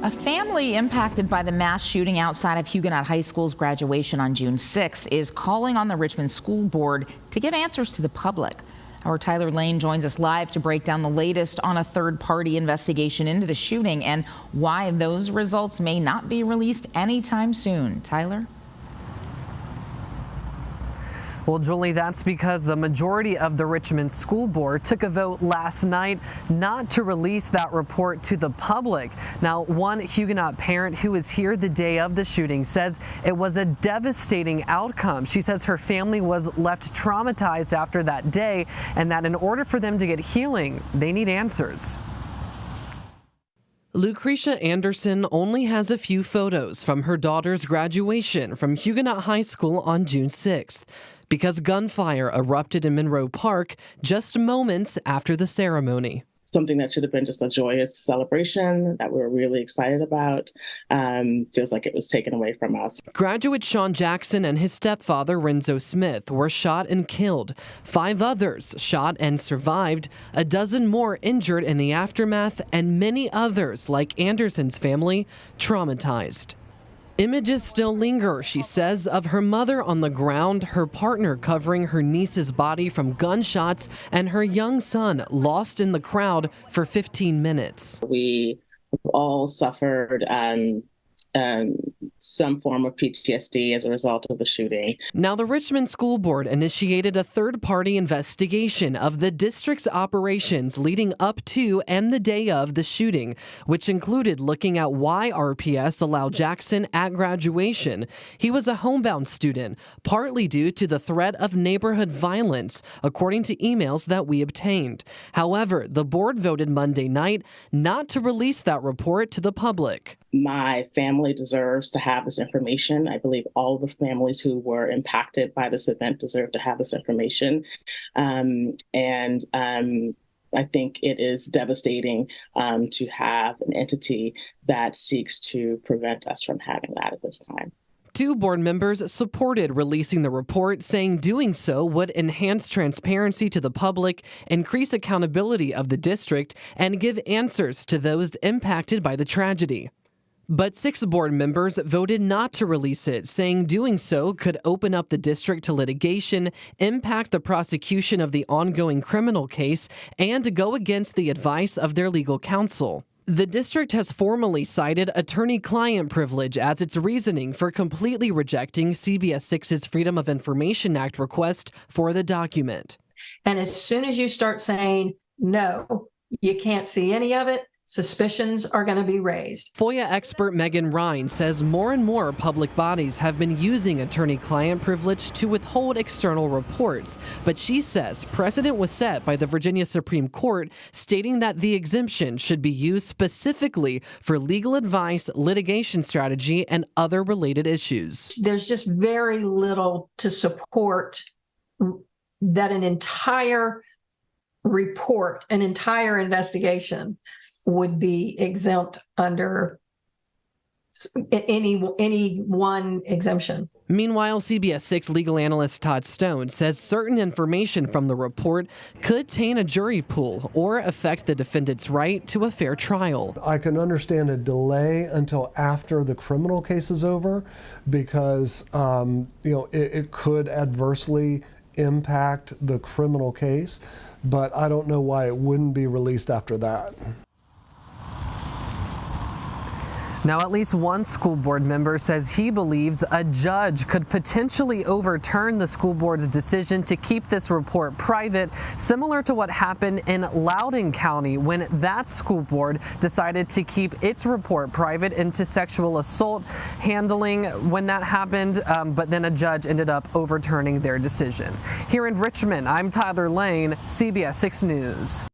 A family impacted by the mass shooting outside of Huguenot High School's graduation on June 6th is calling on the Richmond School Board to give answers to the public. Our Tyler Lane joins us live to break down the latest on a third-party investigation into the shooting and why those results may not be released anytime soon. Tyler? Well, Julie, that's because the majority of the Richmond School Board took a vote last night not to release that report to the public. Now, one Huguenot parent who was here the day of the shooting says it was a devastating outcome. She says her family was left traumatized after that day and that in order for them to get healing, they need answers. Lucretia Anderson only has a few photos from her daughter's graduation from Huguenot High School on June 6th because gunfire erupted in Monroe Park just moments after the ceremony. Something that should have been just a joyous celebration that we were really excited about feels like it was taken away from us. Graduate Sean Jackson and his stepfather, Renzo Smith, were shot and killed. 5 others shot and survived, a dozen more injured in the aftermath, and many others, like Anderson's family, traumatized. Images still linger, she says, of her mother on the ground, her partner covering her niece's body from gunshots, and her young son lost in the crowd for 15 minutes. We all suffered some form of PTSD as a result of the shooting. Now, the Richmond School Board initiated a third-party investigation of the district's operations leading up to and the day of the shooting, which included looking at why RPS allowed Jackson at graduation. He was a homebound student, partly due to the threat of neighborhood violence, according to emails that we obtained. However, the board voted Monday night not to release that report to the public. My family deserves to have this information. I believe all the families who were impacted by this event deserve to have this information. I think it is devastating to have an entity that seeks to prevent us from having that at this time. 2 board members supported releasing the report, saying doing so would enhance transparency to the public, increase accountability of the district, and give answers to those impacted by the tragedy. But 6 board members voted not to release it, saying doing so could open up the district to litigation, impact the prosecution of the ongoing criminal case, and go against the advice of their legal counsel. The district has formally cited attorney-client privilege as its reasoning for completely rejecting CBS 6's Freedom of Information Act request for the document. And as soon as you start saying, no, you can't see any of it, suspicions are going to be raised. FOIA expert Megan Ryan says more and more public bodies have been using attorney-client privilege to withhold external reports, but she says precedent was set by the Virginia Supreme Court stating that the exemption should be used specifically for legal advice, litigation strategy, and other related issues. There's just very little to support that an entire report, an entire investigation would be exempt under any one exemption. Meanwhile, CBS 6 legal analyst Todd Stone says certain information from the report could taint a jury pool or affect the defendant's right to a fair trial. I can understand a delay until after the criminal case is over because it could adversely impact the criminal case, but I don't know why it wouldn't be released after that. Now, at least one school board member says he believes a judge could potentially overturn the school board's decision to keep this report private, similar to what happened in Loudoun County when that school board decided to keep its report private into sexual assault handling when that happened, but then a judge ended up overturning their decision. Here in Richmond, I'm Tyler Lane, CBS 6 News.